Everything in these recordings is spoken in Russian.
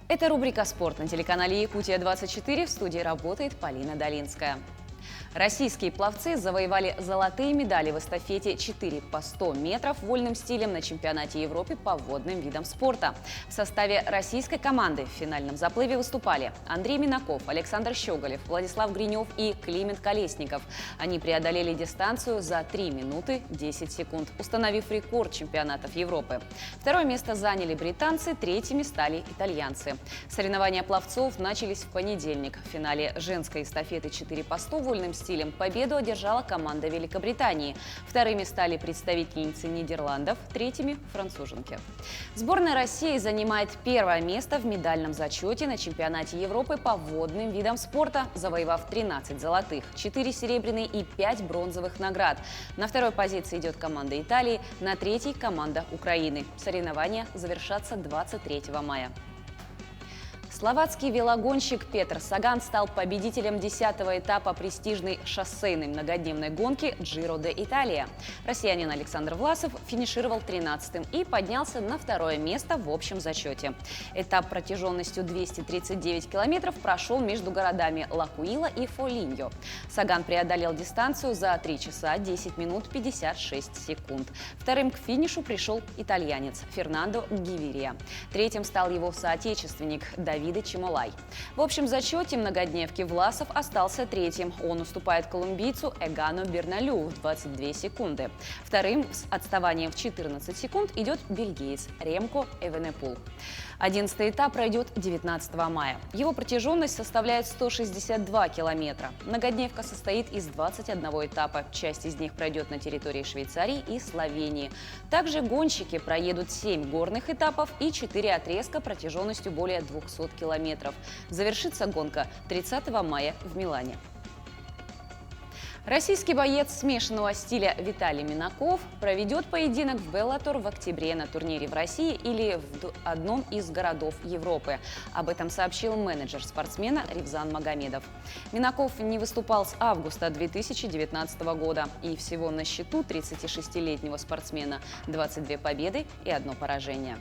Это рубрика «Спорт» на телеканале «Якутия-24». В студии работает Полина Долинская. Российские пловцы завоевали золотые медали в эстафете 4 по 100 метров вольным стилем на чемпионате Европы по водным видам спорта. В составе российской команды в финальном заплыве выступали Андрей Минаков, Александр Щеголев, Владислав Гринев и Климент Колесников. Они преодолели дистанцию за 3 минуты 10 секунд, установив рекорд чемпионатов Европы. Второе место заняли британцы, третьими стали итальянцы. Соревнования пловцов начались в понедельник. В финале женской эстафеты 4 по 100 вольным стилем победу одержала команда Великобритании. Вторыми стали представительницы Нидерландов, третьими – француженки. Сборная России занимает первое место в медальном зачете на чемпионате Европы по водным видам спорта, завоевав 13 золотых, 4 серебряные и 5 бронзовых наград. На второй позиции идет команда Италии, на третьей – команда Украины. Соревнования завершатся 23 мая. Словацкий велогонщик Петр Саган стал победителем 10-го этапа престижной шоссейной многодневной гонки Giro d'Italia. Россиянин Александр Власов финишировал 13-м и поднялся на второе место в общем зачете. Этап протяженностью 239 километров прошел между городами Лакуила и Фолиньо. Саган преодолел дистанцию за 3 часа 10 минут 56 секунд. Вторым к финишу пришел итальянец Фернандо Гивирия. Третьим стал его соотечественник Давид Чемолай. В общем зачете многодневки Власов остался третьим. Он уступает колумбийцу Эгану Берналю в 22 секунды. Вторым с отставанием в 14 секунд идет бельгиец Ремко Эвенепул. 11-й этап пройдет 19 мая. Его протяженность составляет 162 километра. Многодневка состоит из 21 этапа. Часть из них пройдет на территории Швейцарии и Словении. Также гонщики проедут 7 горных этапов и 4 отрезка протяженностью более 200 километров. Завершится гонка 30 мая в Милане. Российский боец смешанного стиля Виталий Минаков проведет поединок в Беллатор в октябре на турнире в России или в одном из городов Европы. Об этом сообщил менеджер спортсмена Ревзан Магомедов. Минаков не выступал с августа 2019 года и всего на счету 36-летнего спортсмена 22 победы и 1 поражение.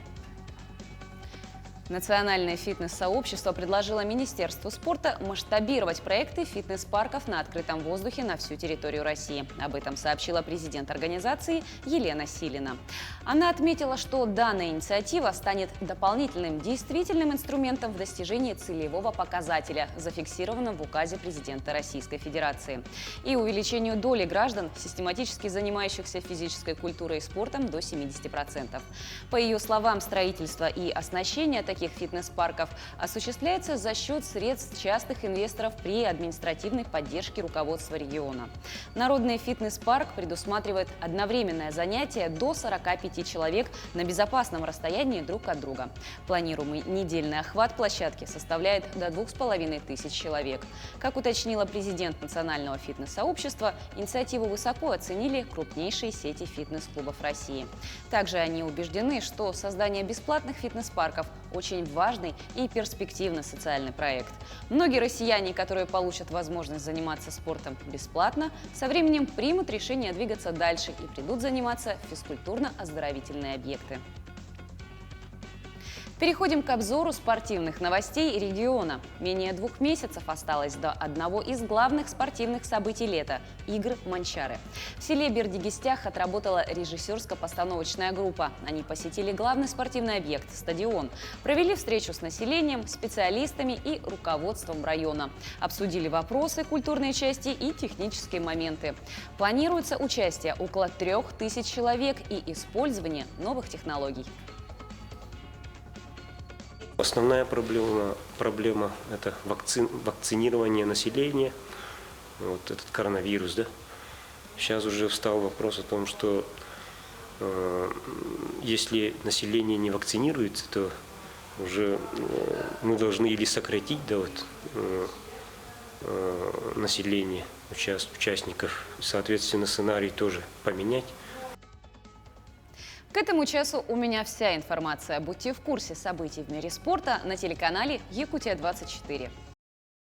Национальное фитнес-сообщество предложило Министерству спорта масштабировать проекты фитнес-парков на открытом воздухе на всю территорию России. Об этом сообщила президент организации Елена Силина. Она отметила, что данная инициатива станет дополнительным действительным инструментом в достижении целевого показателя, зафиксированного в указе президента Российской Федерации, и увеличению доли граждан, систематически занимающихся физической культурой и спортом, до 70%. По ее словам, строительство и оснащение таких фитнес-парков осуществляется за счет средств частных инвесторов при административной поддержке руководства региона. Народный фитнес-парк предусматривает одновременное занятие до 45 человек на безопасном расстоянии друг от друга. Планируемый недельный охват площадки составляет до 2500 человек. Как уточнила президент Национального фитнес-сообщества, инициативу высоко оценили крупнейшие сети фитнес-клубов России. Также они убеждены, что создание бесплатных фитнес-парков очень важный и перспективный социальный проект. Многие россияне, которые получат возможность заниматься спортом бесплатно, со временем примут решение двигаться дальше и придут заниматься в физкультурно-оздоровительные объекты. Переходим к обзору спортивных новостей региона. Менее 2 месяцев осталось до одного из главных спортивных событий лета – игр Манчары. В селе Бердигистях отработала режиссерско-постановочная группа. Они посетили главный спортивный объект – стадион, провели встречу с населением, специалистами и руководством района. Обсудили вопросы культурной части и технические моменты. Планируется участие около 3000 человек и использование новых технологий. Основная проблема – это вакцинирование населения, вот этот коронавирус. Да? Сейчас уже встал вопрос о том, что если население не вакцинируется, то уже мы должны или сократить население, участников, соответственно, сценарий тоже поменять. К этому часу у меня вся информация. Будьте в курсе событий в мире спорта на телеканале Якутия-24.